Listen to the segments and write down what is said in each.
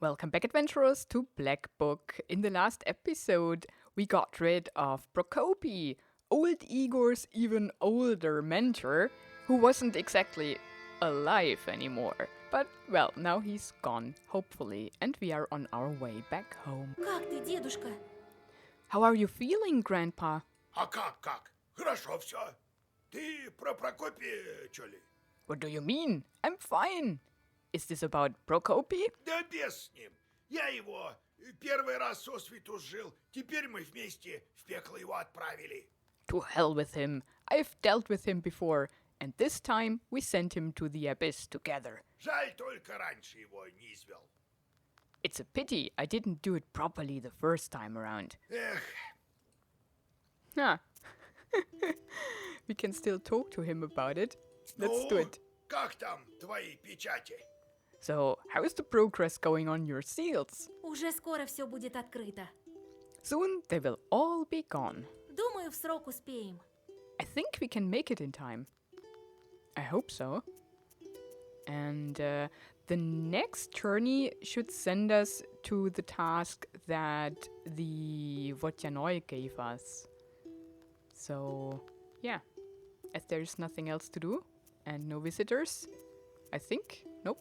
Welcome back, adventurers, to Black Book. In the last episode, we got rid of Prokopy, old Igor's even older mentor, who wasn't exactly alive anymore. But, well, now he's gone, hopefully, and we are on our way back home. Как ты, дедушка? How are you feeling, Grandpa? А как? Хорошо все. Ты про Прокопия, чё ли? What do you mean? I'm fine. Is this about Prokopy? Да без с ним. Я его первый раз сосвету жил. Теперь мы вместе в пекло его отправили. To hell with him. I've dealt with him before, and this time we sent him to the abyss together. Жаль, только раньше его не извел. It's a pity I didn't do it properly the first time around. Эх, Huh. We can still talk to him about it. Let's do it. Как там твои печати? So, how is the progress going on your seals? Уже скоро все будет открыто. Soon they will all be gone. Думаю, в срок успеем. I think we can make it in time. I hope so. And the next journey should send us to the task that the Vodyanoi gave us. So, yeah. As there's nothing else to do and no visitors, I think, nope,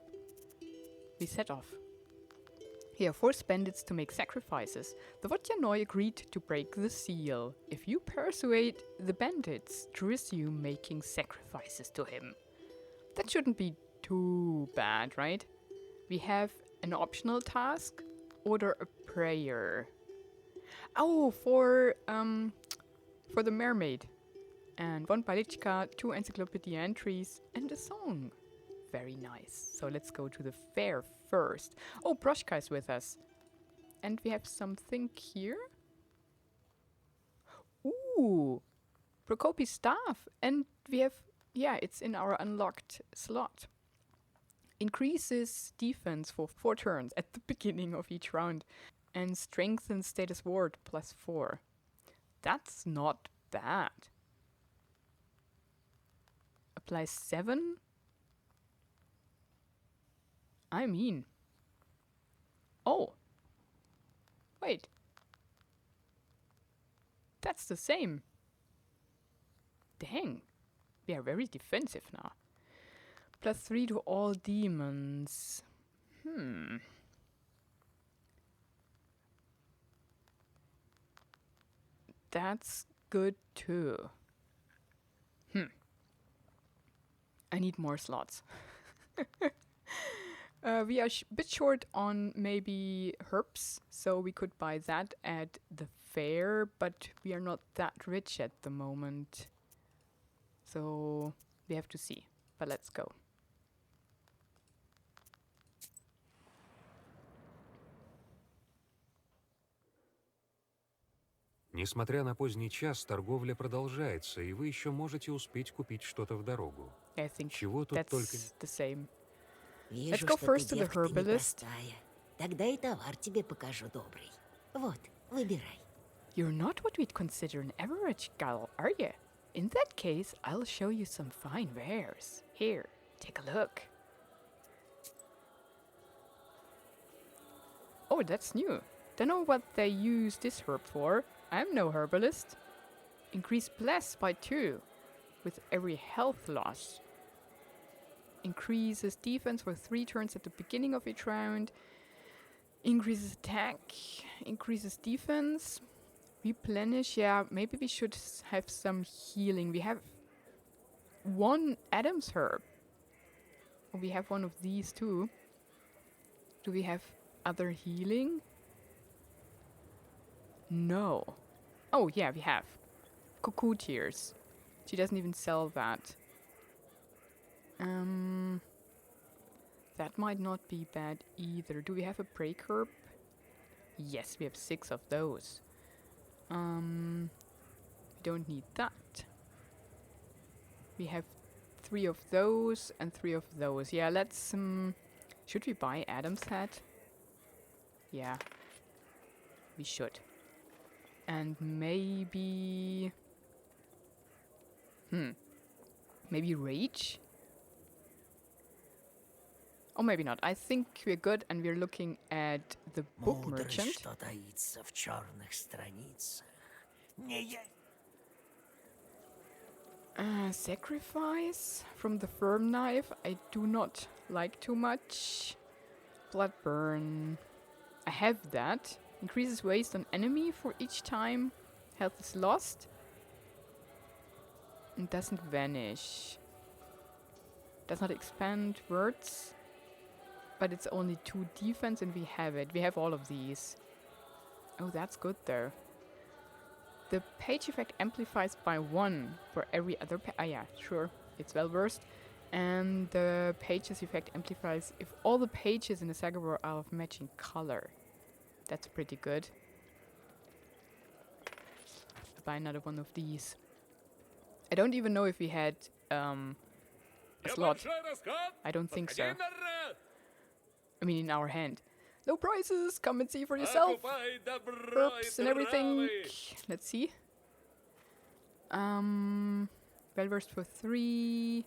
we set off. Here, 4 bandits to make sacrifices. The Vodyanoi agreed to break the seal if you persuade the bandits to resume making sacrifices to him. That shouldn't be too bad, right? We have an optional task, order a prayer. Oh, for the mermaid. And 1 bailichka, 2 encyclopedia entries, and a song. Very nice. So let's go to the fair first. Oh, Morteshka is with us. And we have something here. Ooh, Prokopy's staff. And we have, yeah, it's in our unlocked slot. Increases defense for 4 turns at the beginning of each round. And strengthens status ward +4. That's not bad. Applies 7? I mean... Oh! Wait. That's the same. Dang. We are very defensive now. +3 to all demons. That's good too. I need more slots. We are a bit short on maybe herbs, so we could buy that at the fair, but we are not that rich at the moment. So we have to see, but let's go. Несмотря на поздний час, торговля продолжается, и вы еще можете успеть купить что-то в дорогу. I think Чего тут that's только... the same. Вижу, go что first ты to the девка ты herbalist. непростая. Тогда и товар тебе покажу добрый. Вот, выбирай. You're not what we'd consider an average gal, are you? In that case, I'll show you some fine wares. Here, take a look. Oh, that's new. Don't know what they use this herb for. I'm no herbalist. Increase bless by 2 with every health loss. Increases defense for 3 turns at the beginning of each round. Increases attack. Increases defense. Replenish. Yeah, maybe we should have some healing. We have 1 Adam's herb. We have one of these too. Do we have other healing? No. Oh, yeah, we have. Cuckoo tears. She doesn't even sell that. That might not be bad either. Do we have a break herb? Yes, we have 6 of those. We don't need that. We have 3 of those and 3 of those. Yeah, let's... should we buy Adam's hat? Yeah. We should. And maybe... Maybe rage? Or maybe not. I think we're good and we're looking at the book Мудрость, merchant. что таится в черных страницах. Не я... Sacrifice from the firm knife. I do not like too much. Blood burn. I have that. Increases waste on enemy for each time. Health is lost. And doesn't vanish. Does not expand words. But it's only 2 defense and we have it. We have all of these. Oh, that's good though. The page effect amplifies by 1 for every other yeah, sure. It's well versed. And the pages effect amplifies if all the pages in the saga were of matching color. That's pretty good. I'll buy another one of these. I don't even know if we had a slot. I don't think so. I mean, in our hand. No prices. Come and see for yourself. Herbs and everything. Let's see. Well versed for 3.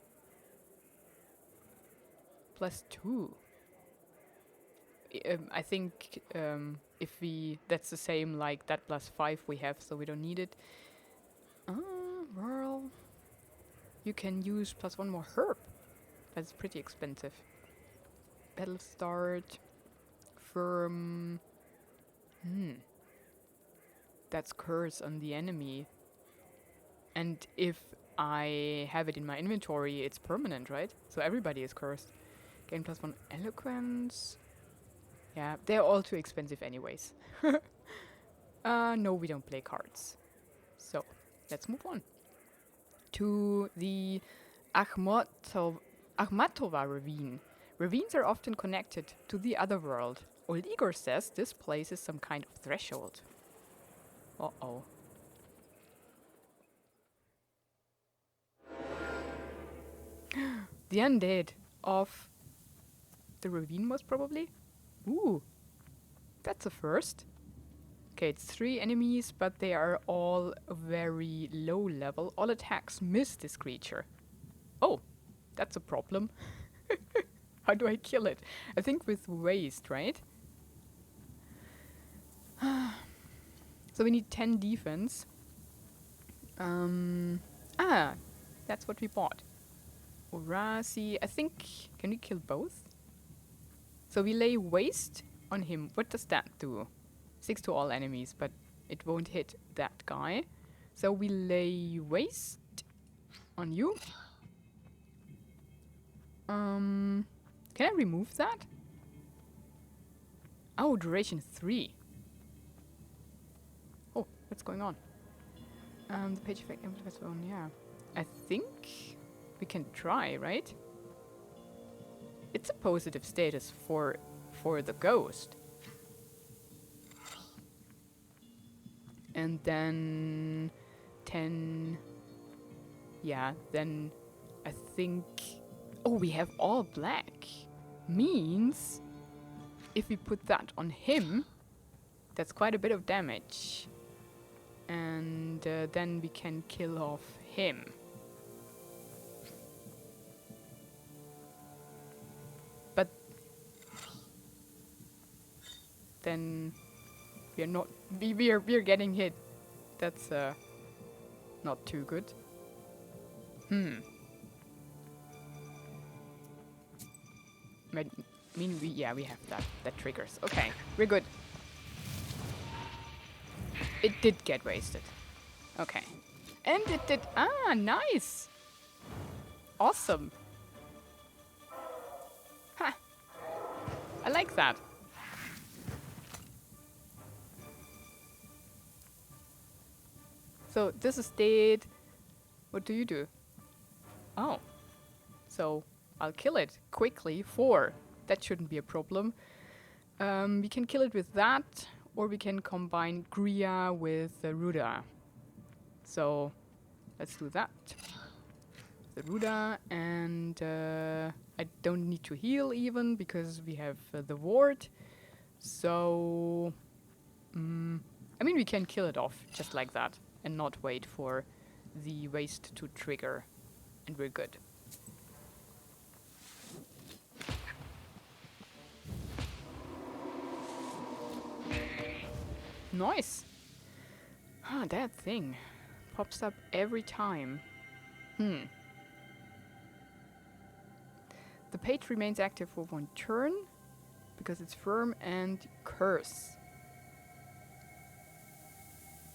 Plus 2. I think if we... That's the same like that plus 5 we have, so we don't need it. Well... You can use plus 1 more herb. That's pretty expensive. Battle start. Firm. That's curse on the enemy. And if I have it in my inventory, it's permanent, right? So everybody is cursed. Gain plus 1 eloquence. Yeah, they're all too expensive anyways. No, we don't play cards. So, let's move on. To the Akhmatova ravine. Ravines are often connected to the other world. Old Igor says this place is some kind of threshold. Uh-oh. The undead of the ravine, most probably. Ooh, that's a first. Okay, it's 3 enemies, but they are all very low level. All attacks miss this creature. Oh, that's a problem. How do I kill it? I think with waste, right? So we need 10 defense. That's what we bought. Orasi, I think... Can we kill both? So we lay waste on him. What does that do? 6 to all enemies, but it won't hit that guy. So we lay waste on you. Can I remove that? Oh, duration 3. Oh, what's going on? The page effect amplifies one, yeah. I think we can try, right? It's a positive status for the ghost. And then 10. Yeah, then I think... Oh, we have all black. Means if we put that on him, that's quite a bit of damage. And then we can kill off him. But then we're not... We're getting hit. That's not too good. I mean, we have that. That triggers. Okay, we're good. It did get wasted. Okay. And it did... Ah, nice! Awesome. Ha! I like that. So, this is dead. What do you do? Oh. So, I'll kill it quickly. 4. That shouldn't be a problem. We can kill it with that, or we can combine Gria with Ruda. So, let's do that. The Ruda, and I don't need to heal even, because we have the ward. So, I mean, we can kill it off just like that, and not wait for the waste to trigger, and we're good. Nice. Ah, that thing pops up every time. The page remains active for 1 turn because it's firm and curse.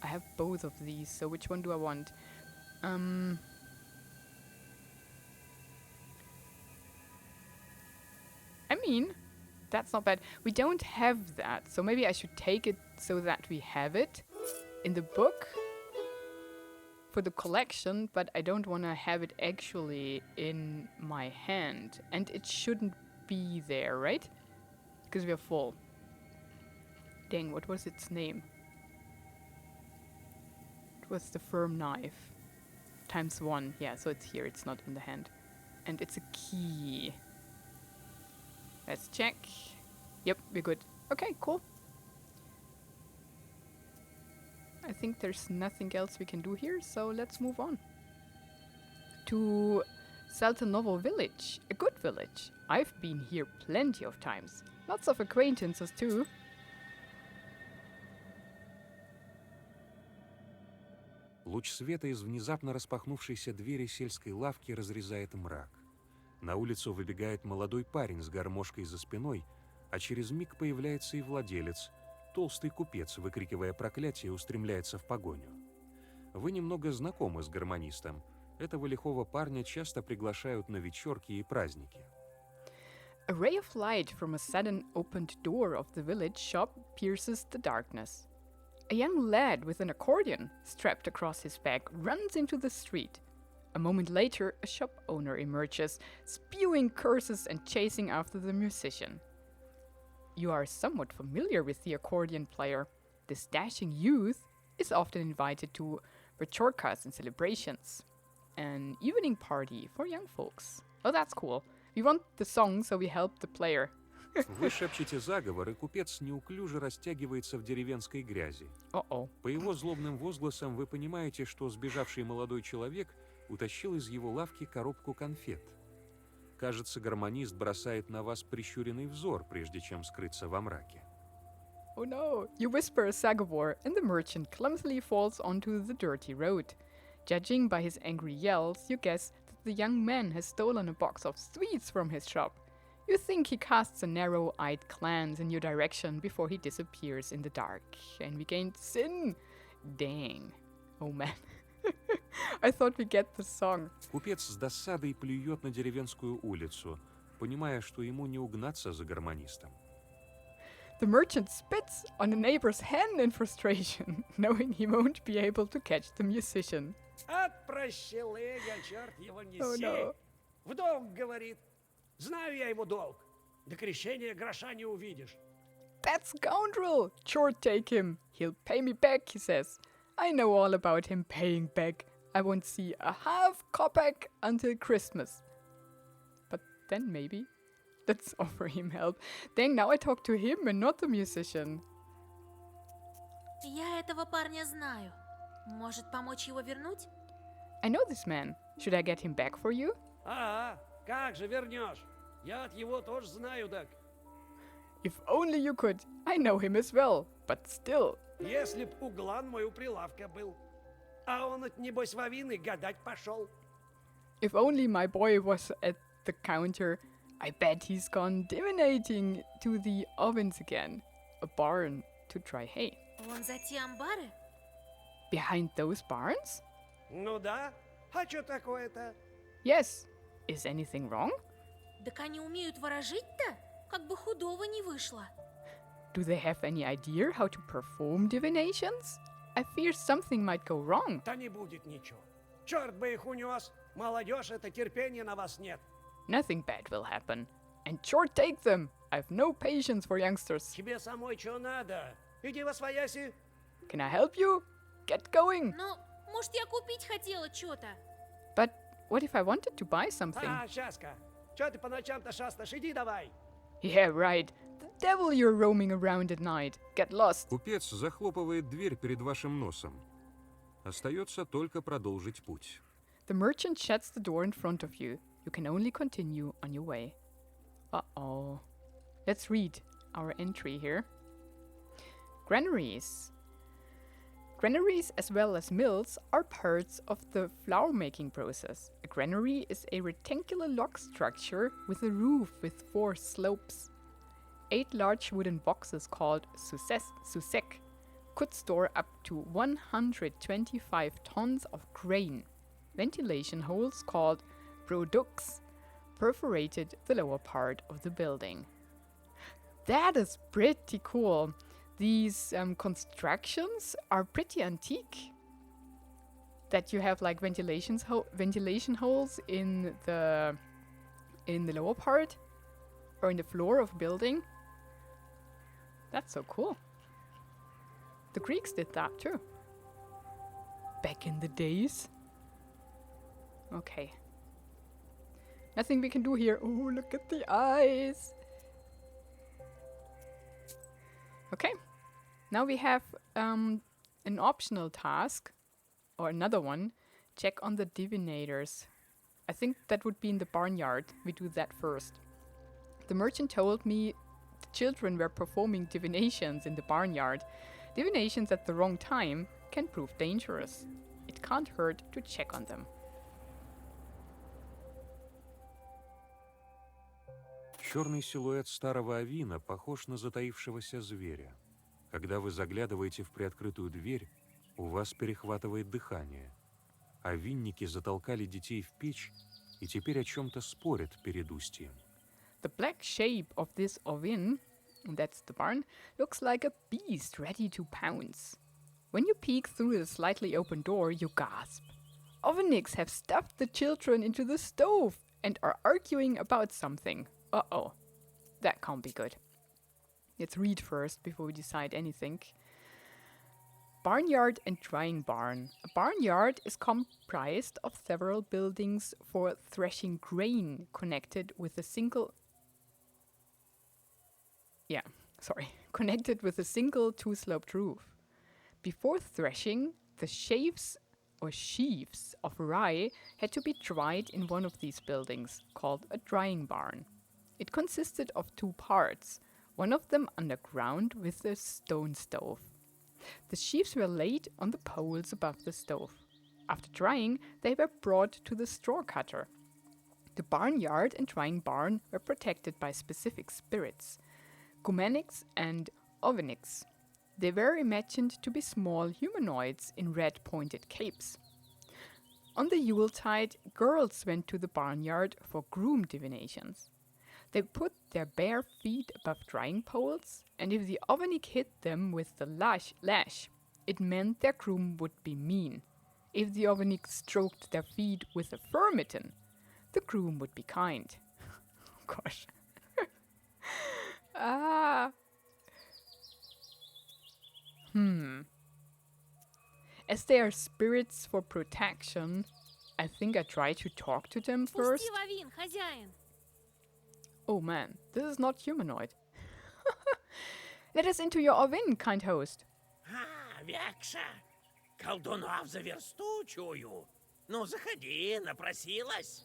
I have both of these, so which one do I want? I mean, that's not bad. We don't have that, so maybe I should take it so that we have it in the book for the collection, but I don't want to have it actually in my hand. And it shouldn't be there, right? Because we are full. Dang, what was its name? It was the firm knife. ×1. Yeah, so it's here. It's not in the hand. And it's a key. Let's check. Yep, we're good. Okay, cool. I think there's nothing else we can do here, so let's move on. To Saltanovo village. A good village. I've been here plenty of times. Lots of acquaintances too. Луч света из внезапно распахнувшейся двери сельской лавки разрезает мрак. На улицу выбегает молодой парень с гармошкой за спиной, а через миг появляется и владелец. Толстый купец, выкрикивая проклятие, устремляется в погоню. Вы немного знакомы с гармонистом. Этого лихого парня часто приглашают на вечерки и праздники. A ray of light from a sudden opened door of the village shop pierces the darkness. A young lad with an accordion strapped across his back runs into the street. A moment later, a shop owner emerges, spewing curses and chasing after the musician. You are somewhat familiar with the accordion player. This dashing youth is often invited to bailichkas and celebrations. An evening party for young folks. Oh, that's cool. We want the song, so we help the player. Вы шепчете заговор, и купец неуклюже растягивается в деревенской грязи. Uh-oh. По его злобным возгласам вы понимаете, что сбежавший молодой человек утащил из его лавки коробку конфет. Кажется, гармонист бросает на вас прищуренный взор, прежде чем скрыться во мраке. Oh no! You whisper a sagovor, and the merchant clumsily falls onto the dirty road. Judging by his angry yells, you guess that the young man has stolen a box of sweets from his shop. You think he casts a narrow-eyed glance in your direction before he disappears in the dark. And we gained sin! Dang. Oh man. I thought we get the song. Купец с досадой плюет на деревенскую улицу, понимая, что ему не угнаться за гармонистом. The merchant spits on a neighbor's hen in frustration, knowing he won't be able to catch the musician. Отпрощелыга, черт его неси. Oh no. В долг, говорит. Знаю я его долг. До крещения гроша не увидишь. That scoundrel! Sure, take him. He'll pay me back, he says. I know all about him paying back. I won't see a half kopeck until Christmas. But then maybe. Let's offer him help. Dang, now I talk to him and not the musician. Я этого парня знаю. Может, помочь его вернуть? I know this man. Should I get him back for you? Как же вернешь? Я от его тоже знаю, так. If only you could. I know him as well. But still. Если б углан мой у прилавка был. А он, небось, во вины гадать пошел. If only my boy was at the counter. I bet he's gone divinating to the ovens again. A barn to dry hay. Вон за те амбары? Behind those barns? Ну да. А что такое-то? Yes. Is anything wrong? Так они умеют ворожить-то? Как бы худого не вышло. Do they have any idea how to perform divinations? I fear something might go wrong. Да не будет ничего. Черт бы их унес. Молодежь, это терпения на вас нет. Nothing bad will happen. And sure take them. I've no patience for youngsters. Тебе самой что надо? Иди восвояси. Can I help you? Get going. Ну, может, я купить хотела что-то? But what if I wanted to buy something? Счастка, что ты по ночам-то шастаешь? Иди давай. Yeah, right. The devil you're roaming around at night. Get lost. Купец захлопывает дверь перед вашим носом. Остается только продолжить путь. The merchant shuts the door in front of you. You can only continue on your way. Uh-oh. Let's read our entry here. Granaries. Granaries as well as mills are parts of the flour-making process. A granary is a rectangular log structure with a roof with 4 slopes. 8 large wooden boxes called susek could store up to 125 tons of grain. Ventilation holes called products perforated the lower part of the building. That is pretty cool. These constructions are pretty antique. That you have like ventilation holes in the lower part or in the floor of building. That's so cool. The Greeks did that too. Back in the days. Okay. Nothing we can do here. Oh, look at the eyes. Okay. Now we have an optional task, or another one. Check on the divinators. I think that would be in the barnyard. We do that first. The merchant told me the children were performing divinations in the barnyard. Divinations at the wrong time can prove dangerous. It can't hurt to check on them. Черный силуэт старого авина похож на затаившегося зверя. Когда вы заглядываете в приоткрытую дверь, у вас перехватывает дыхание. Авинники затолкали детей в печь и теперь о чем-то спорят перед устьем. The black shape of this ovin, that's the barn, looks like a beast ready to pounce. When you peek through the slightly open door, you gasp. Oviniks have stuffed the children into the stove and are arguing about something. Uh-oh, that can't be good. Let's read first before we decide anything. Barnyard and drying barn. A barnyard is comprised of several buildings for threshing grain connected with a single two-sloped roof. Before threshing, the sheaves of rye had to be dried in one of these buildings, called a drying barn. It consisted of 2 parts, one of them underground with a stone stove. The sheaves were laid on the poles above the stove. After drying, they were brought to the straw cutter. The barnyard and drying barn were protected by specific spirits, Gumeniks and Oviniks. They were imagined to be small humanoids in red pointed capes. On the Yuletide, girls went to the barnyard for groom divinations. They put their bare feet above drying poles, and if the Ovenik hit them with the lash, it meant their groom would be mean. If the Ovenik stroked their feet with a fur mitten, the groom would be kind. Gosh. As they are spirits for protection, I think I try to talk to them first. Пусти в овин, хозяин. Oh man, this is not humanoid. Let us into your ovin, kind host. Векша, колдунов за версту чую. Ну, заходи, напросилась.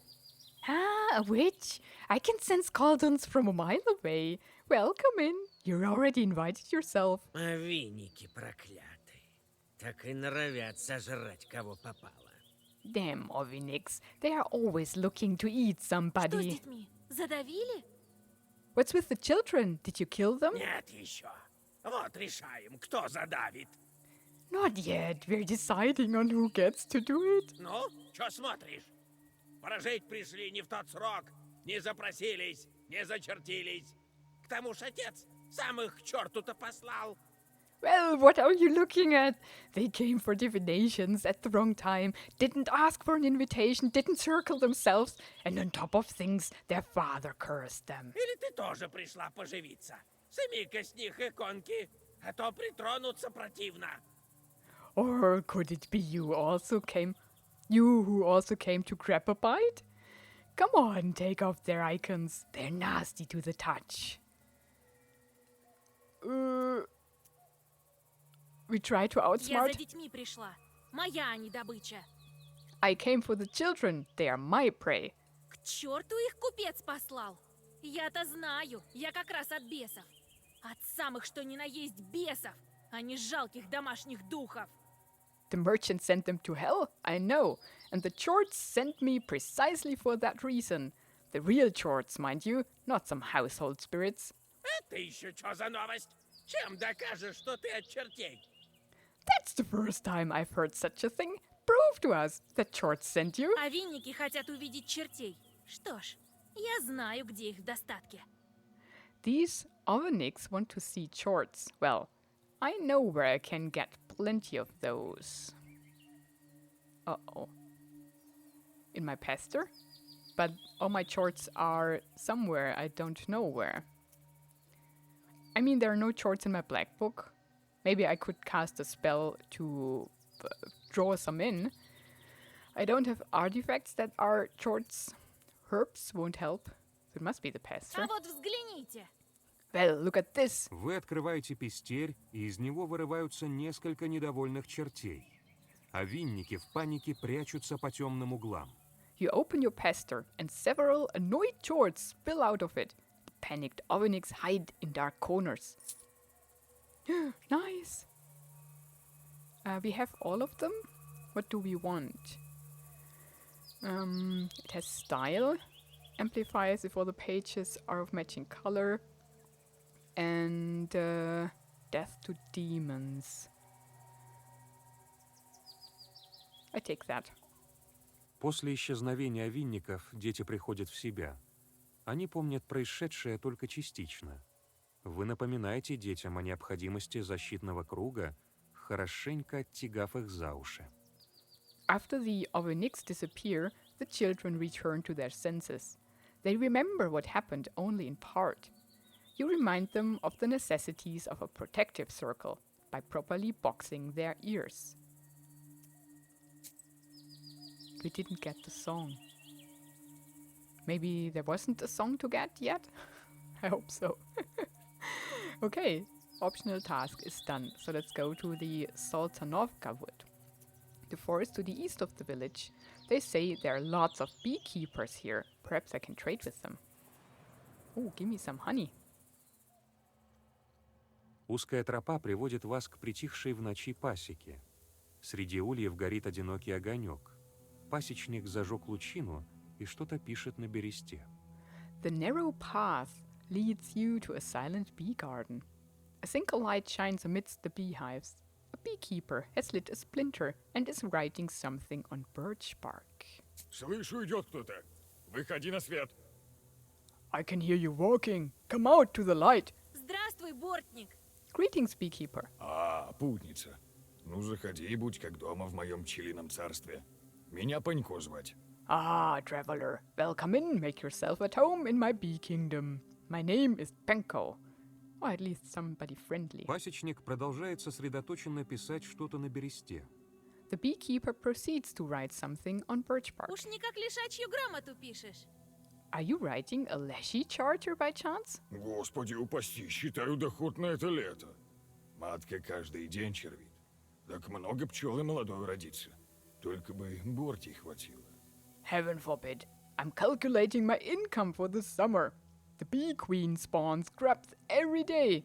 A witch. I can sense cauldrons from a mile away. Well, come in. You're already invited yourself. Овинники проклятые. Так и норовят сожрать, кого попало. Damn Oviniks. They are always looking to eat Что с somebody. детьми? Задавили? What's with the children? Did you kill them? Нет еще. Вот решаем, кто задавит. Not yet. We're deciding on who gets to do it. Ну, что смотришь? Прожить пришли не в тот срок. Не запросились, не зачертились. К тому ж отец сам их к черту-то послал. Well, what are you looking at? They came for divinations at the wrong time, didn't ask for an invitation, didn't circle themselves, and on top of things, their father cursed them. Или ты тоже пришла поживиться? Сними-ка с них иконки, а то притронуться противно. Or could it be you who also came to grab a bite? Come on, take off their icons. They're nasty to the touch. We try to Я за outsmart. детьми пришла. Моя, а не добыча. I came for the children. They are my prey. К черту их купец послал. Я-то знаю, я как раз от бесов. От самых что ни на есть бесов, а не жалких домашних духов. The merchant sent them to hell, I know, and the Chorts sent me precisely for that reason. The real Chorts, mind you, not some household spirits. Это еще что за новость? Чем докажешь, что ты от чертей? That's the first time I've heard such a thing. Prove to us that Chorts sent you. А винники хотят увидеть чертей. Что ж, я знаю, где их в достатке. These Oveniks want to see Chorts. Well, I know where I can get plenty of those. Uh-oh. In my pester? But all my Chorts are somewhere, I don't know where. I mean, there are no Chorts in my black book. Maybe I could cast a spell to draw some in. I don't have artifacts that are Chorts. Herbs won't help. It must be the pester. А вот взгляните. Well, look at this. Вы открываете пестерь, и из него вырываются несколько недовольных чертей. А винники в панике прячутся по темным углам. You open your pester, and several annoyed Chorts spill out of it. The panicked Oveniks hide in dark corners. Nice. We have all of them. What do we want? It has style, amplifies if all the pages are of matching color, and death to demons. I take that. После исчезновения винников дети приходят в себя. Они помнят происшедшее только частично. Вы напоминаете детям о необходимости защитного круга, хорошенько оттягав их за уши. After the Oveniks disappear, the children return to their senses. They remember what happened only in part. You remind them of the necessities of a protective circle by properly boxing their ears. We didn't get the song. Maybe there wasn't a song to get yet? I hope so. Okay, optional task is done, so let's go to the Solikamsk wood. The forest to the east of the village. They say there are lots of beekeepers here. Perhaps I can trade with them. Oh, give me some honey. Узкая тропа приводит вас к притихшей в ночи пасеке. Среди ульев горит одинокий огонек. Пасечник зажег лучину и что-то пишет на бересте. The narrow path leads you to a silent bee garden. A single light shines amidst the beehives. A beekeeper has lit a splinter and is writing something on birch bark. Слышу, идет кто-то. Выходи на свет. I can hear you walking. Come out to the light. Здравствуй, бортник. Greetings, beekeeper. А, путница. Ну, заходи и будь как дома в моем пчелином царстве. Меня Панько звать. Ah, traveler. Welcome in. Make yourself at home in my bee kingdom. My name is Penko. Or at least somebody friendly. Пасечник продолжает сосредоточенно писать что-то на бересте. The beekeeper proceeds to write something on birch bark. Уж не как лишачью грамоту пишешь. Are you writing a leshy charter by chance? Господи упаси, считаю доход на это лето. Матка каждый день червит. Так много пчел и молодой родится. Только бы бортей хватило. Heaven forbid. I'm calculating my income for the summer. The bee queen spawns grubs every day.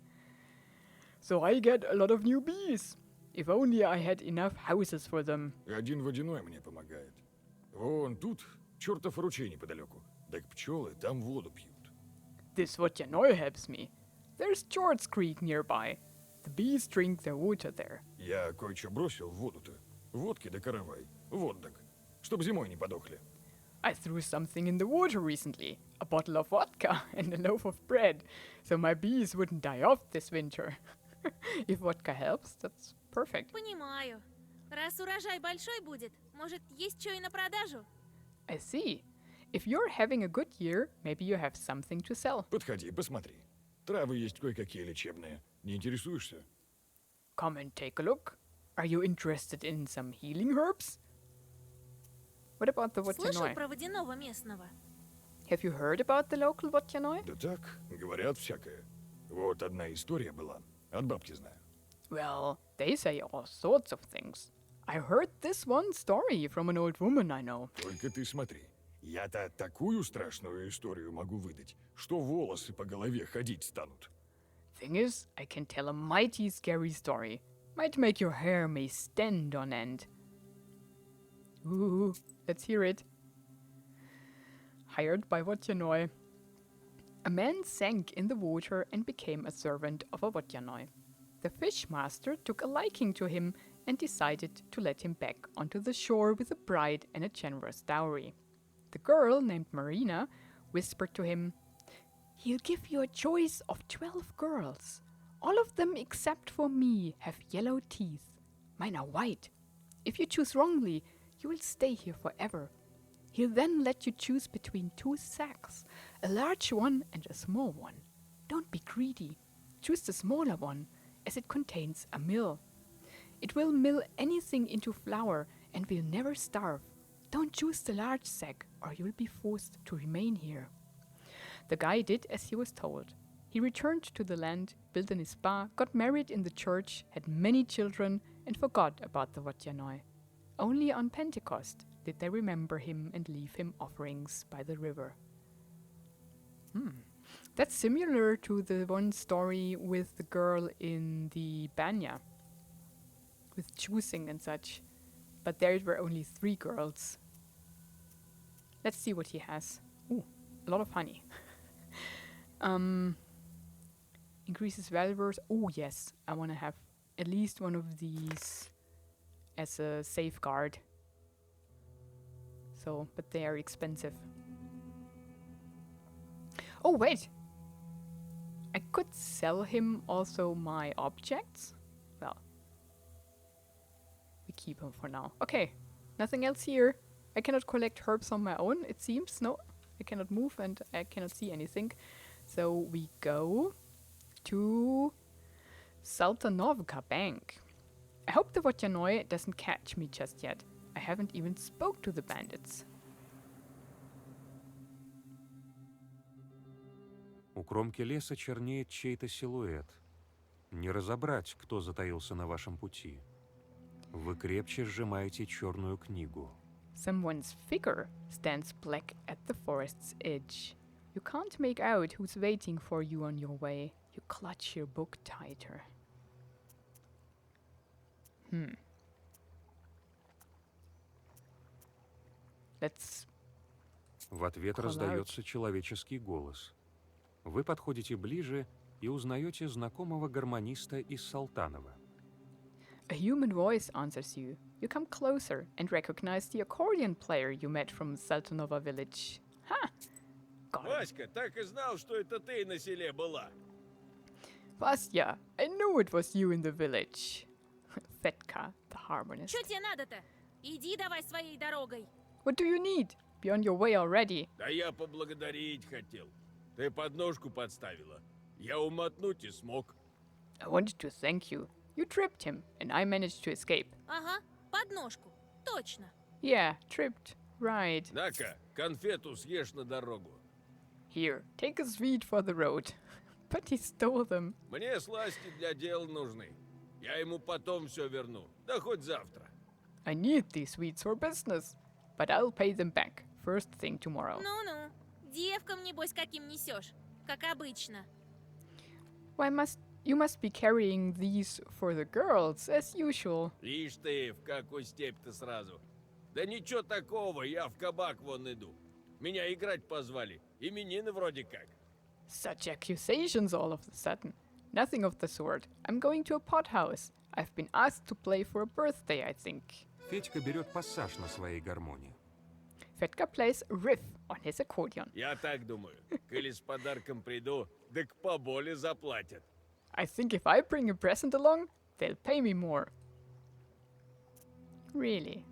So I get a lot of new bees. If only I had enough houses for them. Один водяной мне помогает. Вон тут чертов ручей неподалеку. Так пчелы там воду пьют. This Vodyanoi helps me. There's Chords Creek nearby. The bees drink their water there. Я кое-что бросил в воду-то. Водки да каравай. Водок. Чтоб зимой не подохли. I threw something in the water recently. A bottle of vodka and a loaf of bread. So my bees wouldn't die off this winter. If vodka helps, that's perfect. Понимаю. Раз урожай большой будет, может, есть что и на продажу? I see. If you're having a good year, maybe you have something to sell. Подходи, посмотри. Травы есть кое-какие лечебные. Не интересуешься? Come and take a look. Are you interested in some healing herbs? What about the Слышал Vodyanoi? про водяного местного? Have you heard about the local Vodyanoi? Да так, говорят всякое. Вот одна история была. От бабки знаю. Well, they say all sorts of things. I heard this one story from an old woman I know. Только ты смотри. Я-то такую страшную историю могу выдать, что волосы по голове ходить станут. Thing is, I can tell a mighty scary story. Might make your hair may stand on end. Ooh, let's hear it. Hired by Vodyanoi. A man sank in the water and became a servant of a Vodyanoi. The fish master took a liking to him and decided to let him back onto the shore with a bride and a generous dowry. The girl, named Marina, whispered to him, "He'll give you a choice of 12 girls. All of them except for me have yellow teeth. Mine are white. If you choose wrongly, you will stay here forever. He'll then let you choose between 2 sacks, a large one and a small one. Don't be greedy. Choose the smaller one, as it contains a mill. It will mill anything into flour and will never starve. Don't choose the large sack, or you will be forced to remain here." The guy did as he was told. He returned to the land, built an isba, got married in the church, had many children, and forgot about the Vodyanoi. Only on Pentecost did they remember him and leave him offerings by the river. That's similar to the one story with the girl in the banya, with choosing and such. But there were only 3 girls. Let's see what he has. Ooh, a lot of honey. Increases valors. Oh yes, I want to have at least one of these as a safeguard. So, but they are expensive. Oh wait! I could sell him also my objects. Well, we keep him for now. Okay, nothing else here. I cannot collect herbs on my own, it seems. No, I cannot move and I cannot see anything. So we go to Saltanovka Bank. I hope the Vodyanoi doesn't catch me just yet. I haven't even spoke to the bandits. У кромки леса чернеет чей-то силуэт. Не разобрать, кто затаился на вашем пути. Вы крепче сжимаете черную книгу. Someone's figure stands black at the forest's edge. You can't make out who's waiting for you on your way. You clutch your book tighter. Let's... В ответ раздается человеческий голос. Вы подходите ближе и узнаете знакомого гармониста из Салтанова. A human voice answers you. You come closer and recognize the accordion player you met from Saltanova village. Ha! Got him. Васька, так и знал, что это ты на селе была. Vasya, I knew it was you in the village. Fedka, the harmonist. Что тебе надо-то? Иди давай своей дорогой. What do you need? Be on your way already. Да я поблагодарить хотел. Ты подножку подставила. Я умотнуть и смог. I wanted to thank you. You tripped him, and I managed to escape. Ага, подножку. Точно. Yeah, tripped. Right. На-ка, конфету съешь на дорогу. Here, take a sweet for the road. But he stole them. Мне сласти для дел нужны. Я ему потом все верну. Да хоть завтра. I need these sweets for business, but I'll pay them back first thing tomorrow. Ну-ну, девкам, небось, каким несешь. Как обычно. Why you must be carrying these for the girls, as usual. Ишь ты, в какую степь-то сразу. Да ничего такого, я в кабак вон иду. Меня играть позвали. Именины вроде как. Such accusations all of a sudden. Nothing of the sort. I'm going to a pothouse. I've been asked to play for a birthday, I think. Федька берет пассаж на своей гармонии. Fedka plays a riff on his accordion. Я так думаю. Коли с подарком приду, так поболе заплатят. I think if I bring a present along, they'll pay me more. Really?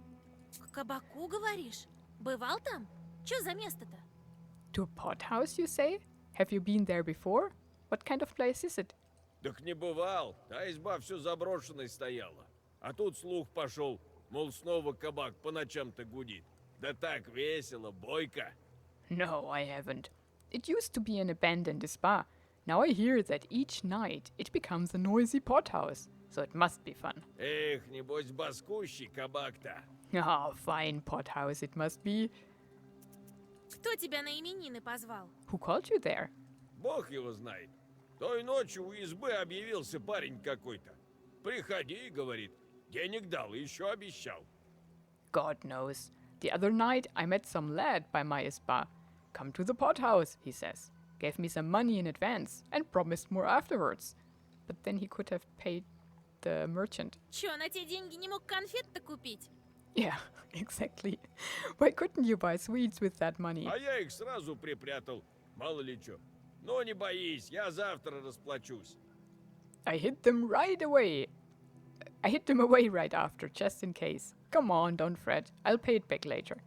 К кабаку, говоришь? Бывал там? Что за место-то? To a pothouse, you say? Have you been there before? What kind of place is it? Так не бывал. Та изба все заброшенной стояла. А тут слух пошел, мол, снова кабак по ночам-то гудит. Да так весело, бойко. No, I haven't. It used to be an abandoned spa. Now I hear that each night it becomes a noisy pothouse, so it must be fun. Эх, небось, баскущий кабак-то. Ah, fine pothouse it must be. Кто тебя на именины позвал? Who called you there? Бог его знает. Той ночью у избы объявился парень какой-то. Приходи, говорит. Денег дал, еще обещал. God knows. The other night I met some lad by my isba. Come to the pothouse, he says. Gave me some money in advance and promised more afterwards. But then he could have paid the merchant. Чё, на те деньги не мог конфет-то купить? Yeah, exactly. Why couldn't you buy sweets with that money? А я их сразу припрятал. Мало ли чё. Но не боись, я завтра расплачусь. I hid them right away. I hid them away right after, just in case. Come on, don't fret. I'll pay it back later.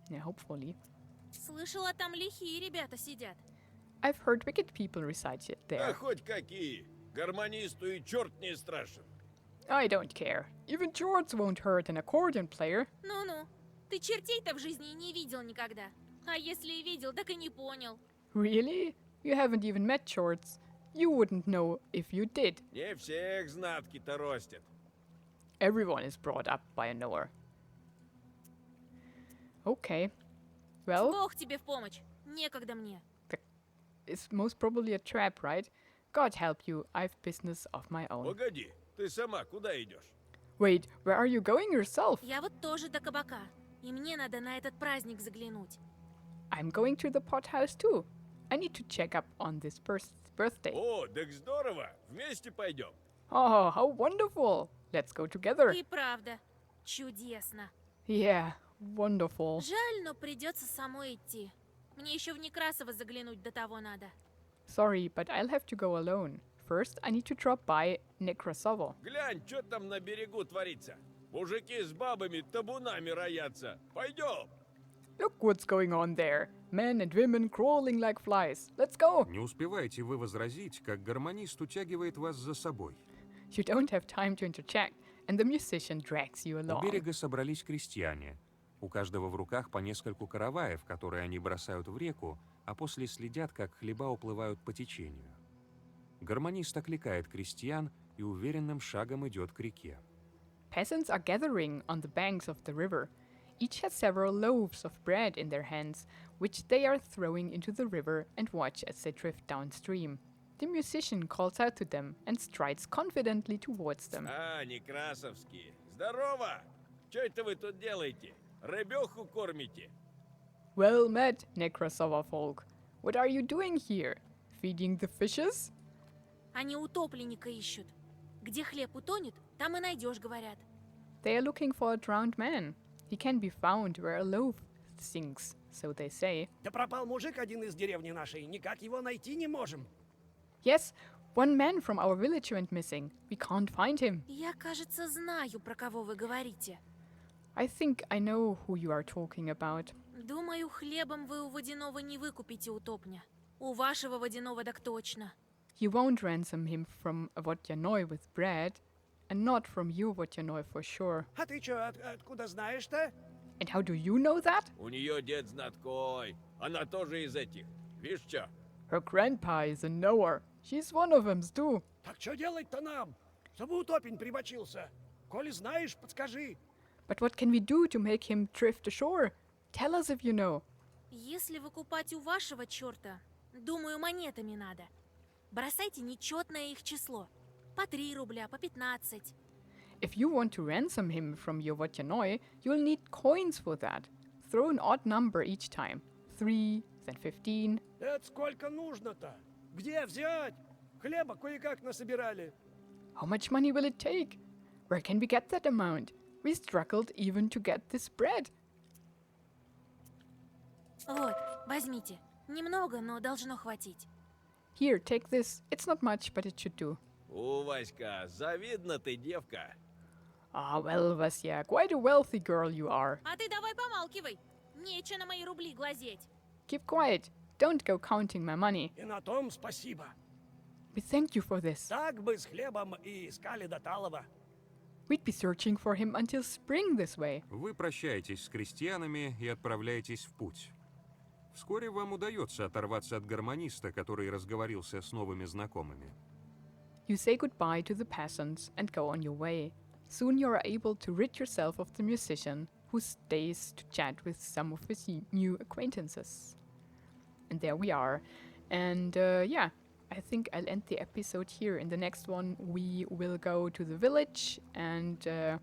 Yeah, hopefully. Слышала, там лихие ребята сидят. I've heard wicked people reside it Да there. хоть какие. Гармонисту и черт не страшен. I don't care. Even George won't hurt an accordion player. Ну-ну, ты чертей-то в жизни не видел никогда. А если и видел, так и не понял. Really? You haven't even met George. You wouldn't know if you did. Не всех знатки-то ростят. Everyone is brought up by a knower. Okay. Well, Бог тебе в помощь. Некогда мне. it's most probably a trap, right? God help you, I've business of my own. Погоди, ты сама куда идешь? Wait, where are you going yourself? Я вот тоже до кабака. И мне надо на этот праздник заглянуть. I'm going to the pothouse too. I need to check up on this birthday. О, так здорово. Вместе пойдем. Oh, how wonderful! Let's go together. И правда, чудесно. Yeah, wonderful. Жаль, но придется самой идти. Мне еще в Некрасово заглянуть до того надо. Sorry, but I'll have to go alone. First, I need to drop by Nekrasovo. Глянь, что там на берегу творится. Мужики с бабами табунами роятся. Пойдем. Look what's going on there. Men and women crawling like flies. Let's go! Не успеваете вы возразить, как гармонист утягивает вас за собой. You don't have time to interject, and the musician drags you У along. берега собрались крестьяне. У каждого в руках по нескольку караваев, которые они бросают в реку, а после следят, как хлеба уплывают по течению. Гармонист окликает крестьян и уверенным шагом идет к реке. Peasants are gathering on the banks of the river. Each has several loaves of bread in their hands, which they are throwing into the river and watch as they drift downstream. The musician calls out to them and strides confidently towards them. А, некрасовские. Здорово. Что это вы тут делаете? Рыбеху кормите? Well met, Nekrasova folk. What are you doing here? Feeding the fishes? Они утопленника ищут. Где хлеб утонет, там и найдешь, говорят. They are looking for a drowned man. He can be found where a loaf sinks, so they say. Да пропал мужик один из деревни нашей. Никак его найти не можем. Yes, one man from our village went missing. We can't find him. Я, кажется, знаю, про кого вы говорите. I think I know who you are talking about. Думаю, хлебом вы у водяного не выкупите утопня. У вашего водяного так точно. You won't ransom him from a Vodyanoi with bread, and not from you, Vodyanoi, for sure. А ты что, откуда знаешь-то? And how do you know that? У нее дед знаткой. Она тоже из этих. Видишь что? Her grandpa is a knower. She's one of them, too. Так что делать-то нам? Чтобы утопень прибочился. Коли знаешь, подскажи. But what can we do to make him drift ashore? Tell us if you know. Если выкупать у вашего черта, думаю, монетами надо. Бросайте нечетное их число. По 3 рубля, по 15. If you want to ransom him from your Vodyanoi, you'll need coins for that. Throw an odd number each time. 3, then 15. Это сколько нужно-то? Где взять? Хлеба кое-как насобирали. How much money will it take? Where can we get that amount? We struggled even to get this bread. Вот, возьмите. Немного, но должно хватить. Here, take this. It's not much, but it should do. О, Васька, завидна ты, девка. Ah, well, Vasya, quite a wealthy girl you are. А ты давай помалкивай. Нечего на мои рубли глазеть. Keep quiet. Don't go counting my money. И на том спасибо. We thank you for this. Так бы с хлебом и искали до талого. We'd be searching for him until spring this way. Вы прощаетесь с крестьянами и отправляетесь в путь. Вскоре вам удается оторваться от гармониста, который разговорился с новыми знакомыми. You say goodbye to the peasants and go on your way. Soon you are able to rid yourself of the musician, who stays to chat with some of his new acquaintances. And there we are. And yeah, I think I'll end the episode here. In the next one, we will go to the village and to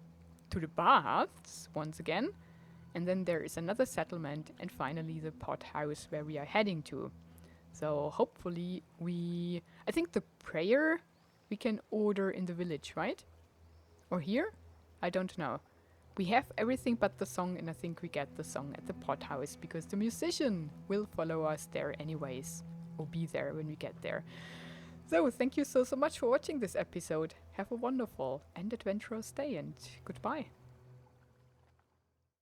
the baths once again. And then there is another settlement, and finally the pot house where we are heading to. So hopefully I think the prayer we can order in the village, right? Or here? I don't know. We have everything but the song, and I think we get the song at the pot house because the musician will follow us there anyways, or be there when we get there. So thank you so much for watching this episode. Have a wonderful and adventurous day, and goodbye.